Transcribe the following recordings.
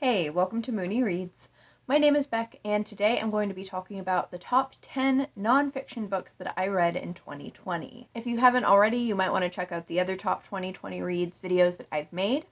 Hey, welcome to Mooney Reads. My name is Beck, and today I'm going to be talking about the top 10 nonfiction books that I read in 2020. If you haven't already, you might want to check out the other top 2020 reads videos that I've made.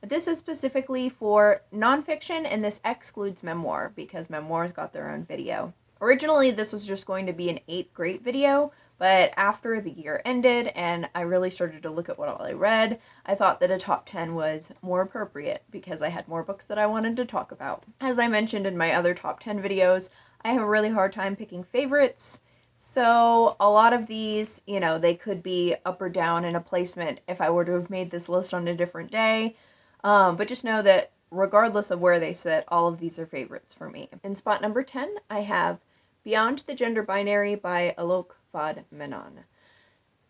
But this is specifically for nonfiction, and this excludes memoir, because memoirs got their own video. Originally, this was just going to be an 8 great video, but after the year ended and I really started to look at what all I read, I thought that a top 10 was more appropriate because I had more books that I wanted to talk about. As I mentioned in my other top 10 videos, I have a really hard time picking favorites. So a lot of these, they could be up or down in a placement if I were to have made this list on a different day. But just know that regardless of where they sit, all of these are favorites for me. In spot number 10, I have Beyond the Gender Binary by Alok, Vaid-Menon.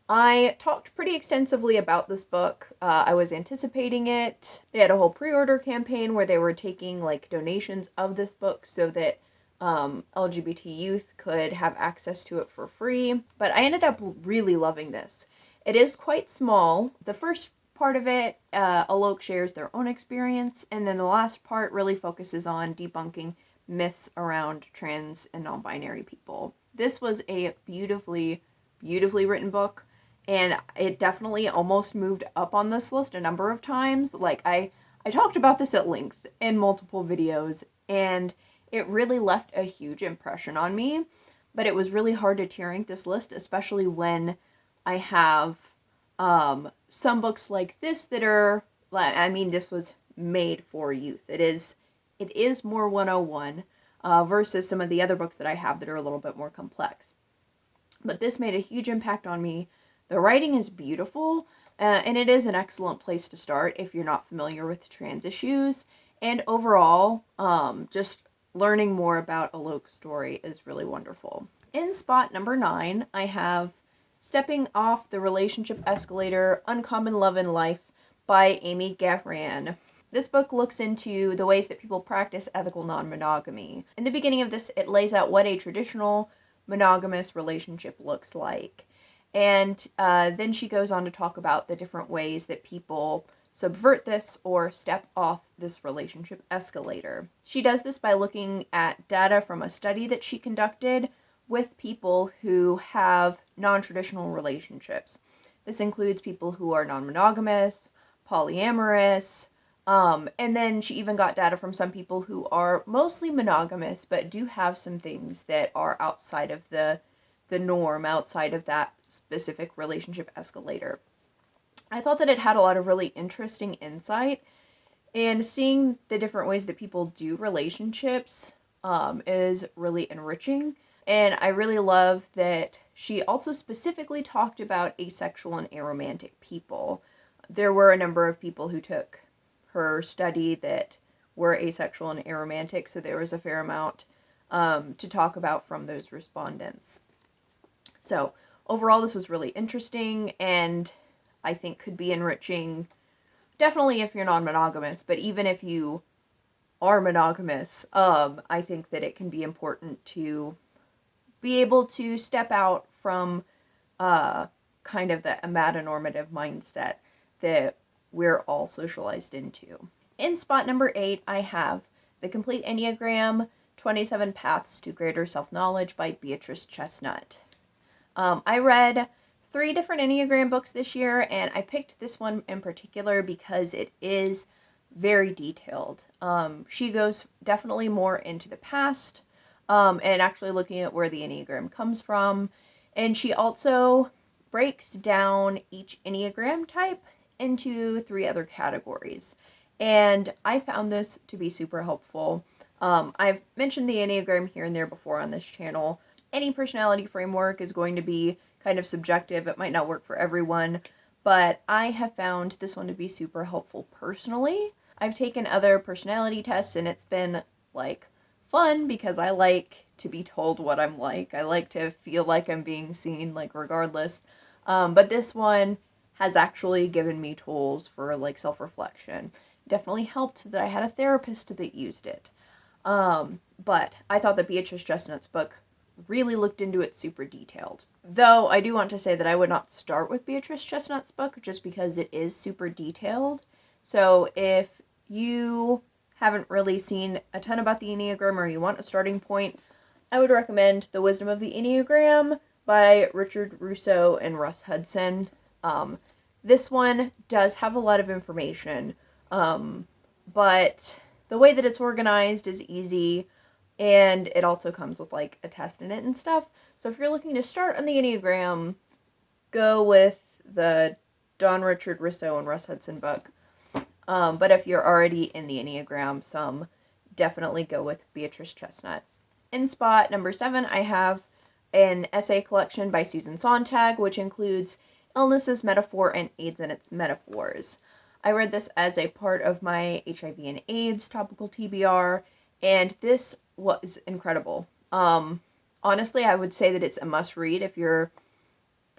I talked pretty extensively about this book. I was anticipating it. They had a whole pre-order campaign where they were taking donations of this book so that LGBT youth could have access to it for free. But I ended up really loving this. It is quite small. The first part of it, Alok shares their own experience, and then the last part really focuses on debunking myths around trans and non-binary people. This was a beautifully written book, and it definitely almost moved up on this list a number of times. I talked about this at length in multiple videos, and it really left a huge impression on me, but it was really hard to tier rank this list, especially when I have some books like this that are, this was made for youth. It is more 101 versus some of the other books that I have that are a little bit more complex. But this made a huge impact on me. The writing is beautiful, and it is an excellent place to start if you're not familiar with trans issues. And overall, just learning more about Alok's story is really wonderful. In spot number 9, I have Stepping Off the Relationship Escalator, Uncommon Love in Life by Amy Gahran. This book looks into the ways that people practice ethical non-monogamy. In the beginning of this, it lays out what a traditional monogamous relationship looks like. And then she goes on to talk about the different ways that people subvert this or step off this relationship escalator. She does this by looking at data from a study that she conducted with people who have non-traditional relationships. This includes people who are non-monogamous, polyamorous, and then she even got data from some people who are mostly monogamous, but do have some things that are outside of the norm, outside of that specific relationship escalator. I thought that it had a lot of really interesting insight, and seeing the different ways that people do relationships is really enriching. And I really love that she also specifically talked about asexual and aromantic people. There were a number of people who took her study that were asexual and aromantic, so there was a fair amount to talk about from those respondents. So overall, this was really interesting, and I think could be enriching, definitely if you're non-monogamous, but even if you are monogamous, I think that it can be important to be able to step out from kind of the amatonormative mindset that we're all socialized into. In spot number 8, I have The Complete Enneagram, 27 Paths to Greater Self-Knowledge by Beatrice Chestnut. I read 3 different Enneagram books this year, and I picked this one in particular because it is very detailed. She goes definitely more into the past, and actually looking at where the Enneagram comes from. And she also breaks down each Enneagram type into 3 other categories. And I found this to be super helpful. I've mentioned the Enneagram here and there before on this channel. Any personality framework is going to be kind of subjective. It might not work for everyone, but I have found this one to be super helpful personally. I've taken other personality tests, and it's been fun because I like to be told what I'm like. I like to feel like I'm being seen, regardless. But this one has actually given me tools for self-reflection. Definitely helped that I had a therapist that used it. But I thought that Beatrice Chestnut's book really looked into it super detailed. Though I do want to say that I would not start with Beatrice Chestnut's book just because it is super detailed. So if you haven't really seen a ton about the Enneagram or you want a starting point, I would recommend The Wisdom of the Enneagram by Richard Russo and Russ Hudson. This one does have a lot of information, but the way that it's organized is easy, and it also comes with like a test in it and stuff. So if you're looking to start on the Enneagram, go with the Don Richard Russo and Russ Hudson book. But if you're already in the Enneagram, definitely go with Beatrice Chestnut. In spot number 7, I have an essay collection by Susan Sontag, which includes illnesses, metaphor, and AIDS and its metaphors. I read this as a part of my HIV and AIDS topical TBR, and this was incredible. Honestly, I would say that it's a must-read if you're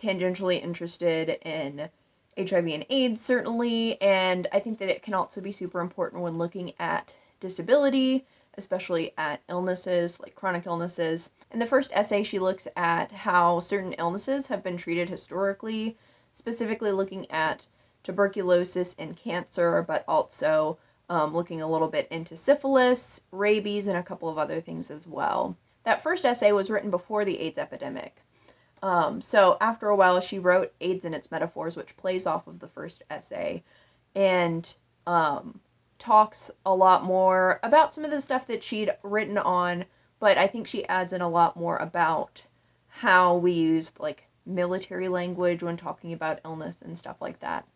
tangentially interested in HIV and AIDS, certainly, and I think that it can also be super important when looking at disability, especially at illnesses, like chronic illnesses. In the first essay, she looks at how certain illnesses have been treated historically, specifically looking at tuberculosis and cancer, but also looking a little bit into syphilis, rabies, and a couple of other things as well. That first essay was written before the AIDS epidemic. So after a while, she wrote AIDS and its Metaphors, which plays off of the first essay, and talks a lot more about some of the stuff that she'd written on, but I think she adds in a lot more about how we used, like, military language when talking about illness and stuff like that.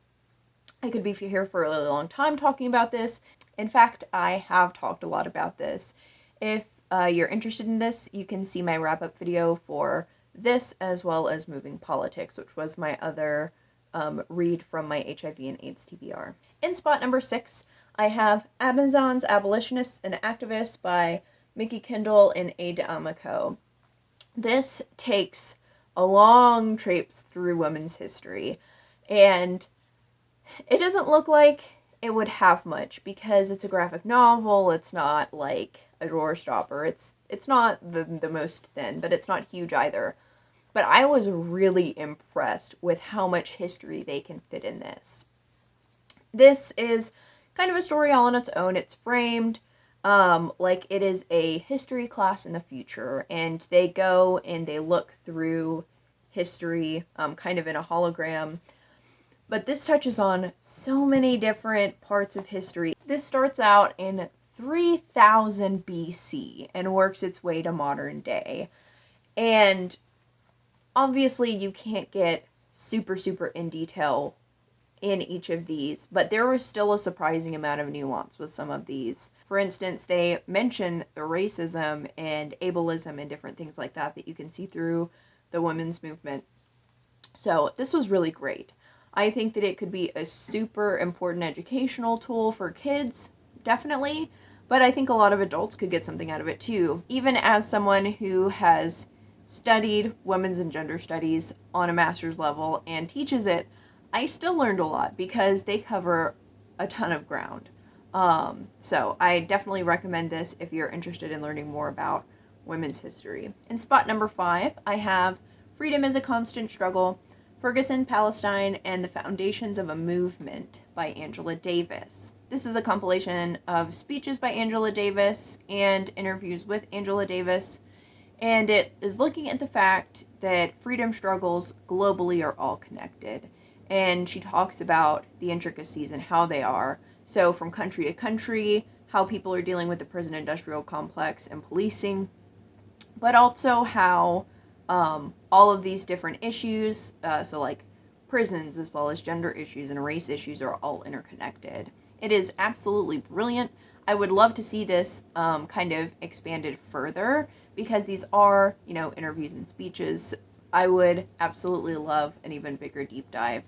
I could be here for a really long time talking about this. In fact, I have talked a lot about this. If you're interested in this, you can see my wrap-up video for this, as well as Moving Politics, which was my other read from my HIV and AIDS TBR. In spot number 6, I have Amazon's Abolitionists and Activists by Mickey Kindle and Ada Amako. This takes a long traipse through women's history, and it doesn't look like it would have much because it's a graphic novel. It's not like a drawer stopper. It's not the most thin, but it's not huge either. But I was really impressed with how much history they can fit in this. This is kind of a story all on its own. It's framed like it is a history class in the future, and they go and they look through history kind of in a hologram. But this touches on so many different parts of history. This starts out in 3000 BC and works its way to modern day. And obviously you can't get super in detail in each of these, but there was still a surprising amount of nuance with some of these. For instance, they mention the racism and ableism and different things like that that you can see through the women's movement. So this was really great. I think that it could be a super important educational tool for kids, definitely, but I think a lot of adults could get something out of it too. Even as someone who has studied women's and gender studies on a master's level and teaches it, I still learned a lot because they cover a ton of ground. So I definitely recommend this if you're interested in learning more about women's history. In spot number 5, I have Freedom is a Constant Struggle, Ferguson, Palestine, and the Foundations of a Movement by Angela Davis. This is a compilation of speeches by Angela Davis and interviews with Angela Davis, and it is looking at the fact that freedom struggles globally are all connected. And she talks about the intricacies and how they are. So from country to country, how people are dealing with the prison industrial complex and policing, but also how all of these different issues, so like prisons as well as gender issues and race issues, are all interconnected. It is absolutely brilliant. I would love to see this kind of expanded further because these are, interviews and speeches. I would absolutely love an even bigger deep dive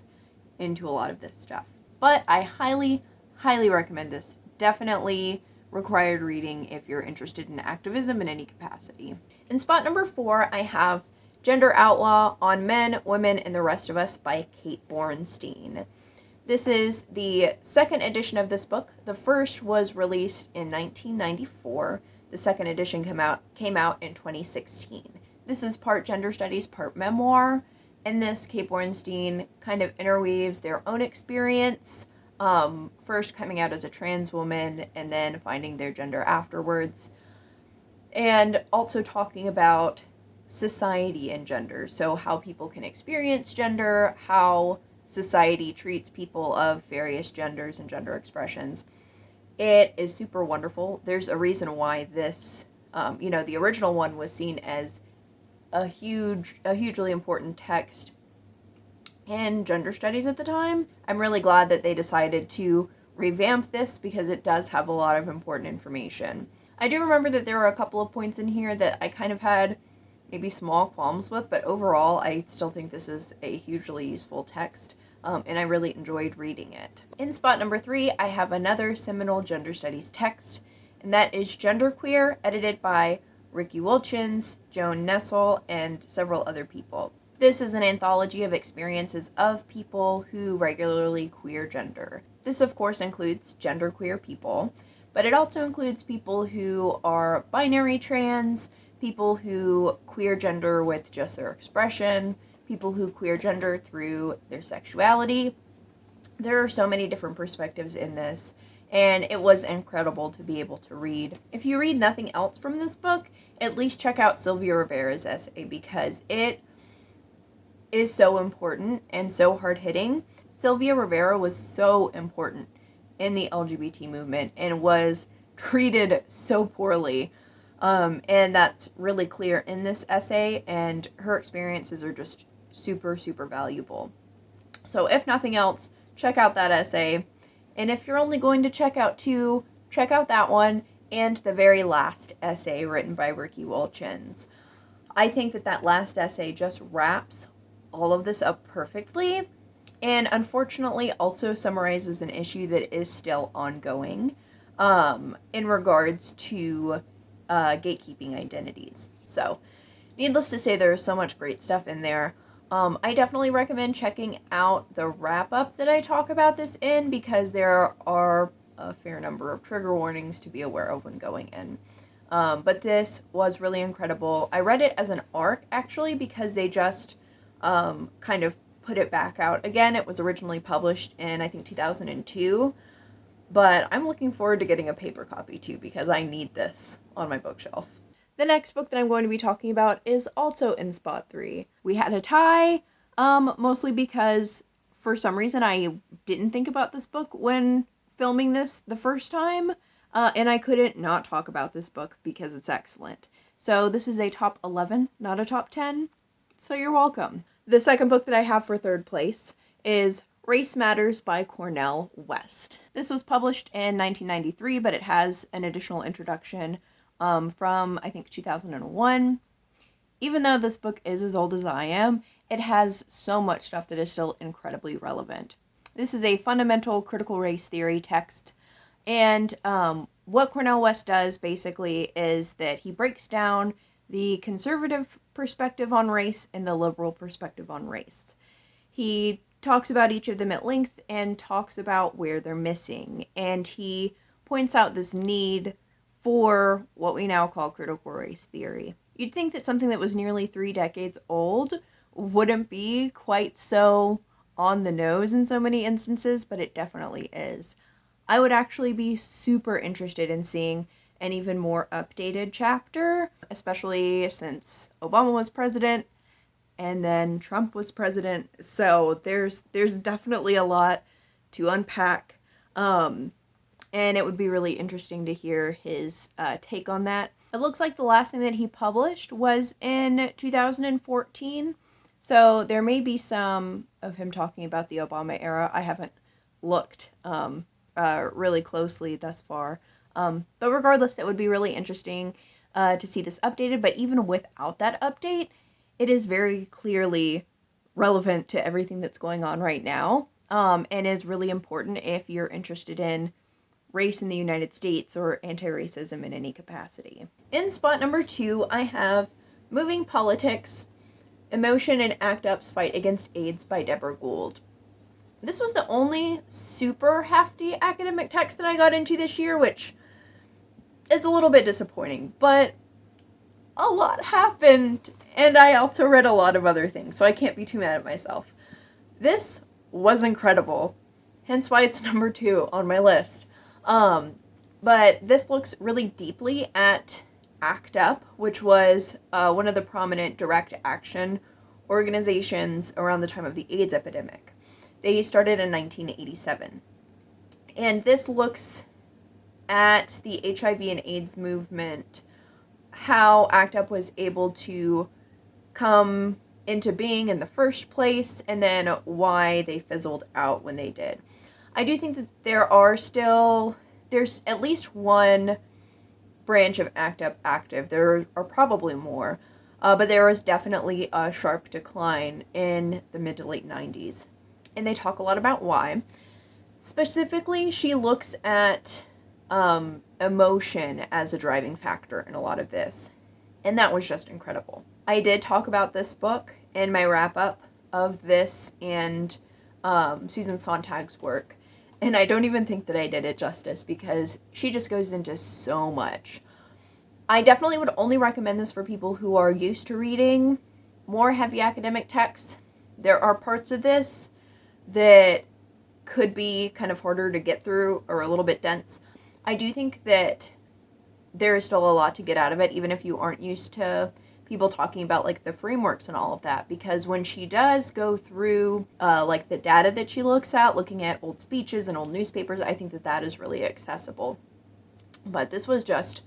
into a lot of this stuff. But I highly recommend this. Definitely required reading if you're interested in activism in any capacity. In spot number 4, I have Gender Outlaw on Men, Women, and the Rest of Us by Kate Bornstein. This is the second edition of this book. The first was released in 1994. The second edition came out in 2016. This is part gender studies, part memoir. In this, Kate Bornstein kind of interweaves their own experience first coming out as a trans woman and then finding their gender afterwards. And also talking about society and gender, so how people can experience gender, how society treats people of various genders and gender expressions. It is super wonderful. There's a reason why this, the original one was seen as a hugely important text in gender studies at the time. I'm really glad that they decided to revamp this because it does have a lot of important information. I do remember that there were a couple of points in here that I kind of had maybe small qualms with, but overall I still think this is a hugely useful text, and I really enjoyed reading it. In spot number 3, I have another seminal gender studies text, and that is GenderQueer, edited by Riki Wilchins, Joan, Nestle, and several other people. This is an anthology of experiences of people who regularly queer gender. This, of course, includes genderqueer people, but it also includes people who are binary trans, people who queer gender with just their expression, people who queer gender through their sexuality. There are so many different perspectives in this, and it was incredible to be able to read. If you read nothing else from this book, at least check out Sylvia Rivera's essay, because it is so important and so hard-hitting. Sylvia Rivera was so important in the LGBT movement and was treated so poorly. And that's really clear in this essay, and her experiences are just super, super valuable. So if nothing else, check out that essay. And if you're only going to check out 2, check out that one and the very last essay written by Riki Wilchins. I think that last essay just wraps all of this up perfectly, and unfortunately also summarizes an issue that is still ongoing in regards to gatekeeping identities. So, needless to say, there's so much great stuff in there. I definitely recommend checking out the wrap-up that I talk about this in, because there are a fair number of trigger warnings to be aware of when going in. But this was really incredible. I read it as an arc, actually, because they just kind of put it back out again. It was originally published in, I think, 2002. But I'm looking forward to getting a paper copy too, because I need this on my bookshelf. The next book that I'm going to be talking about is also in spot 3. We had a tie, mostly because for some reason I didn't think about this book when filming this the first time, and I couldn't not talk about this book because it's excellent. So this is a top 11, not a top 10, so you're welcome. The second book that I have for third place is Race Matters by Cornel West. This was published in 1993, but it has an additional introduction from, I think, 2001. Even though this book is as old as I am, it has so much stuff that is still incredibly relevant. This is a fundamental critical race theory text, and what Cornel West does, basically, is that he breaks down the conservative perspective on race and the liberal perspective on race. He talks about each of them at length and talks about where they're missing. And he points out this need for what we now call critical race theory. You'd think that something that was nearly 3 decades old wouldn't be quite so on the nose in so many instances, but it definitely is. I would actually be super interested in seeing an even more updated chapter, especially since Obama was president and then Trump was president. So there's definitely a lot to unpack. And it would be really interesting to hear his take on that. It looks like the last thing that he published was in 2014. So there may be some of him talking about the Obama era. I haven't looked really closely thus far. But regardless, it would be really interesting to see this updated. But even without that update, it is very clearly relevant to everything that's going on right now, and is really important if you're interested in race in the United States or anti-racism in any capacity. In spot number 2, I have Moving Politics, Emotion and ACT UP's Fight Against AIDS by Deborah Gould. This was the only super hefty academic text that I got into this year, which is a little bit disappointing, but a lot happened, and I also read a lot of other things, so I can't be too mad at myself. This was incredible. hence why it's number 2 on my list. But this looks really deeply at ACT UP, which was one of the prominent direct action organizations around the time of the AIDS epidemic. They started in 1987. And this looks at the HIV and AIDS movement, how ACT UP was able to come into being in the first place, and then why they fizzled out when they did. I do think that there's at least one branch of ACT UP active. There are probably more, but there was definitely a sharp decline in the mid to late 90s. And they talk a lot about why. Specifically, she looks at emotion as a driving factor in a lot of this. And that was just incredible. I did talk about this book in my wrap-up of this and Susan Sontag's work. And I don't even think that I did it justice because she just goes into so much. I definitely would only recommend this for people who are used to reading more heavy academic texts. There are parts of this that could be kind of harder to get through or a little bit dense. I do think that there is still a lot to get out of it, even if you aren't used to people talking about like the frameworks and all of that, because when she does go through like the data that she looks at, looking at old speeches and old newspapers, I think that that is really accessible. But this was just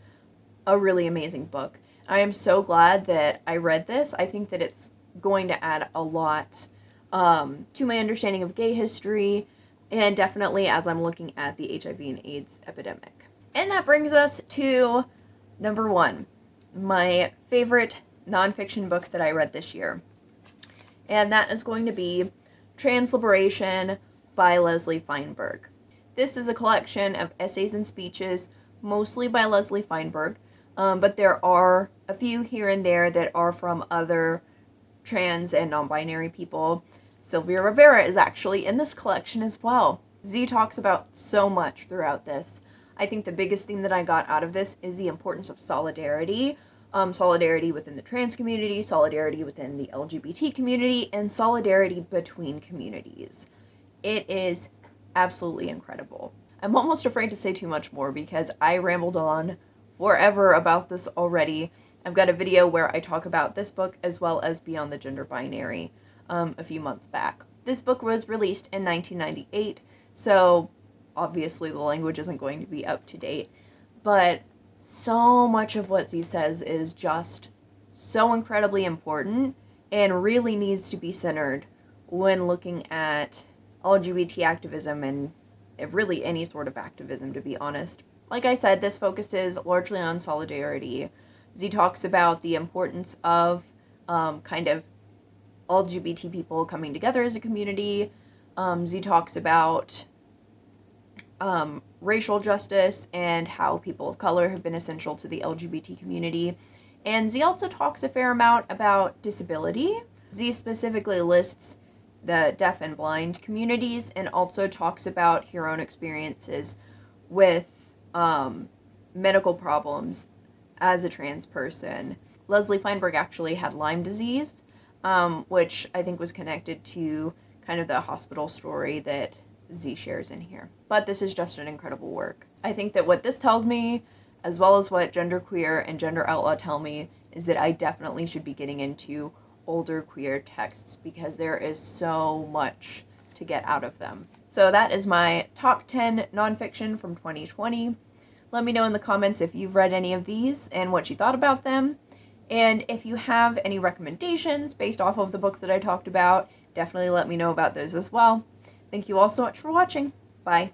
a really amazing book. I am so glad that I read this. I think that it's going to add a lot to my understanding of gay history, and definitely as I'm looking at the HIV and AIDS epidemic. And that brings us to number 1, my favorite nonfiction book that I read this year. And that is going to be Transliberation by Leslie Feinberg. This is a collection of essays and speeches, mostly by Leslie Feinberg, but there are a few here and there that are from other trans and non-binary people. Sylvia Rivera is actually in this collection as well. Z talks about so much throughout this. I think the biggest theme that I got out of this is the importance of solidarity. Solidarity within the trans community, solidarity within the LGBT community, and solidarity between communities. It is absolutely incredible. I'm almost afraid to say too much more because I rambled on forever about this already. I've got a video where I talk about this book as well as Beyond the Gender Binary a few months back. This book was released in 1998, so obviously the language isn't going to be up to date, but so much of what Z says is just so incredibly important and really needs to be centered when looking at LGBT activism and really any sort of activism, to be honest. Like I said, this focuses largely on solidarity. Z talks about the importance of kind of LGBT people coming together as a community. Z talks about racial justice and how people of color have been essential to the LGBT community. And Z also talks a fair amount about disability. Z specifically lists the deaf and blind communities and also talks about her own experiences with medical problems as a trans person. Leslie Feinberg actually had Lyme disease, which I think was connected to kind of the hospital story that Z shares in here. But this is just an incredible work. I think that what this tells me, as well as what GenderQueer and Gender Outlaw tell me, is that I definitely should be getting into older queer texts because there is so much to get out of them. So that is my top 10 nonfiction from 2020. Let me know in the comments if you've read any of these and what you thought about them. And if you have any recommendations based off of the books that I talked about, definitely let me know about those as well. Thank you all so much for watching. Bye.